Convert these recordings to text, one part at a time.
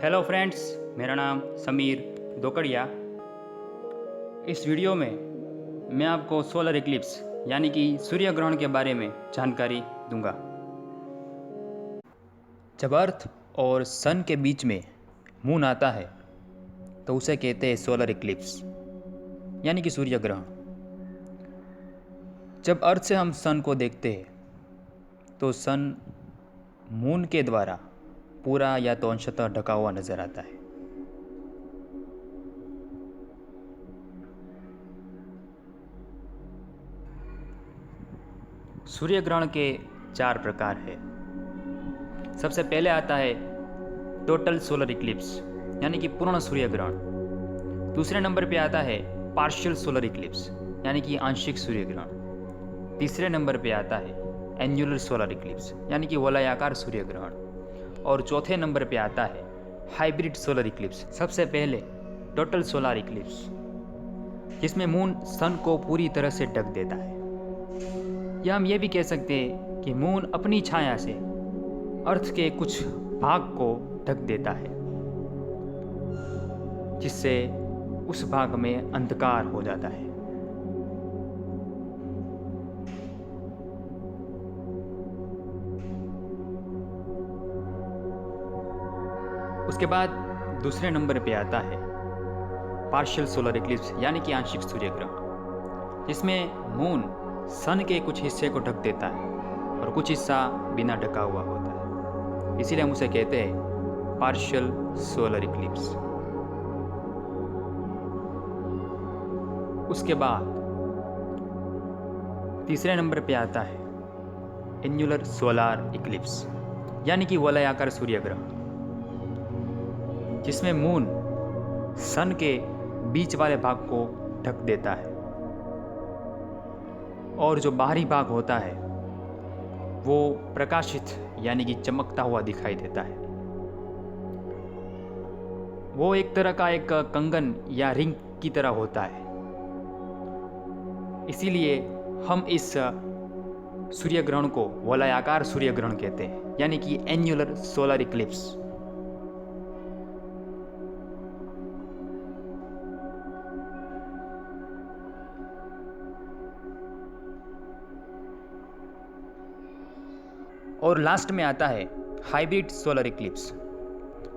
Hello friends, मेरा नाम समीर दोकड़िया। इस वीडियो में मैं आपको सोलर इक्लिप्स यानी कि सूर्य ग्रहण के बारे में जानकारी दूंगा। जब अर्थ और सन के बीच में मून आता है तो उसे कहते हैं सोलर इक्लिप्स यानी कि सूर्य ग्रहण। जब अर्थ से हम सन को देखते हैं तो सन मून के द्वारा पूरा या तो अंशतः ढका हुआ नजर आता है। सूर्य ग्रहण के 4 प्रकार है। सबसे पहले आता है टोटल सोलर इक्लिप्स यानी कि पूर्ण सूर्य ग्रहण। दूसरे नंबर पे आता है पार्शियल सोलर इक्लिप्स यानी कि आंशिक सूर्य ग्रहण। तीसरे नंबर पे आता है एन्युलर सोलर इक्लिप्स यानी कि वलयाकार सूर्य ग्रहण। और चौथे नंबर पे आता है हाइब्रिड सोलर इक्लिप्स। सबसे पहले टोटल सोलर इक्लिप्स, जिसमें मून सन को पूरी तरह से ढक देता है, या हम ये भी कह सकते हैं कि मून अपनी छाया से अर्थ के कुछ भाग को ढक देता है, जिससे उस भाग में अंधकार हो जाता है। उसके बाद दूसरे नंबर पे आता है पार्शियल सोलर इक्लिप्स यानी कि आंशिक सूर्य ग्रहण, जिसमें मून सन के कुछ हिस्से को ढक देता है और कुछ हिस्सा बिना ढका हुआ होता है, इसीलिए हम उसे कहते हैं पार्शियल सोलर इक्लिप्स। उसके बाद तीसरे नंबर पे आता है एन्युलर सोलर इक्लिप्स यानी कि वलयाकार सूर्य ग्रहण, जिसमें मून सन के बीच वाले भाग को ढक देता है और जो बाहरी भाग होता है वो प्रकाशित यानी कि चमकता हुआ दिखाई देता है। वो एक तरह का एक कंगन या रिंग की तरह होता है, इसीलिए हम इस सूर्य ग्रहण को वलयाकार सूर्य ग्रहण कहते हैं यानी कि एन्युलर सोलर इक्लिप्स। और लास्ट में आता है हाइब्रिड सोलर इक्लिप्स,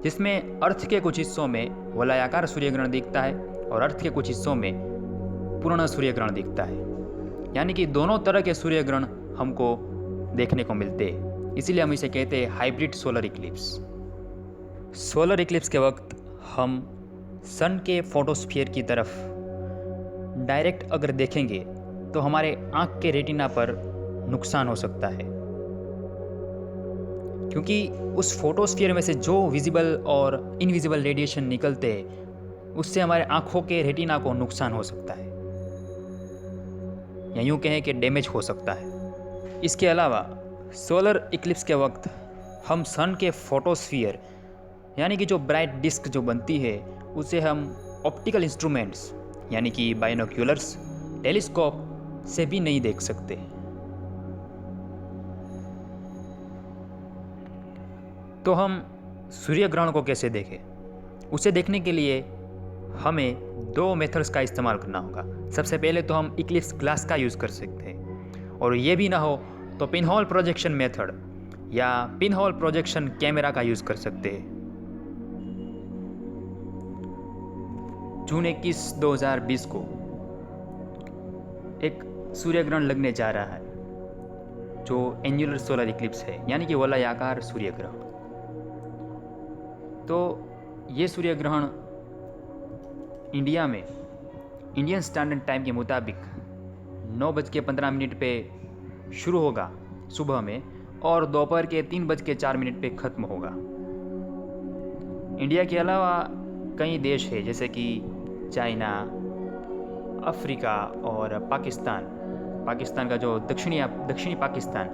जिसमें अर्थ के कुछ हिस्सों में वलयाकार सूर्य ग्रहण दिखता है और अर्थ के कुछ हिस्सों में पूर्ण सूर्य ग्रहण दिखता है, यानी कि दोनों तरह के सूर्य ग्रहण हमको देखने को मिलते हैं, इसीलिए हम इसे कहते हैं hybrid solar Eclipse. Solar Eclipse के वक्त हम सन के फोटोस्फीयर की तरफ डायरेक्ट अगर देखेंगे तो हमारे आँख के रेटिना पर नुकसान हो सकता है, क्योंकि उस फोटोस्फीयर में से जो विजिबल और इनविजिबल रेडिएशन निकलते हैं उससे हमारे आँखों के रेटिना को नुकसान हो सकता है, या यूँ कहें कि डैमेज हो सकता है। इसके अलावा सोलर इक्लिप्स के वक्त हम सन के फोटोस्फीयर यानी कि जो ब्राइट डिस्क जो बनती है उसे हम ऑप्टिकल इंस्ट्रूमेंट्स यानी कि बाइनोक्यूलर्स, टेलीस्कोप से भी नहीं देख सकते। तो हम सूर्य ग्रहण को कैसे देखें? उसे देखने के लिए हमें 2 मेथड्स का इस्तेमाल करना होगा। सबसे पहले तो हम इक्लिप्स ग्लास का यूज़ कर सकते हैं, और ये भी ना हो तो पिन होल प्रोजेक्शन मेथड या पिन होल प्रोजेक्शन कैमरा का यूज़ कर सकते हैं। जून 21, 2020 को एक सूर्य ग्रहण लगने जा रहा है जो एन्युलर सोलर इक्लिप्स है यानी कि वलयाकार सूर्य ग्रहण। तो ये सूर्य ग्रहण इंडिया में इंडियन स्टैंडर्ड टाइम के मुताबिक 9:15 पे शुरू होगा सुबह में, और दोपहर के 3:04 पे ख़त्म होगा। इंडिया के अलावा कई देश है जैसे कि चाइना, अफ्रीका और पाकिस्तान का जो दक्षिणी पाकिस्तान,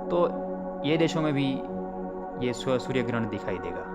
तो ये देशों में भी ये सूर्य ग्रहण दिखाई देगा।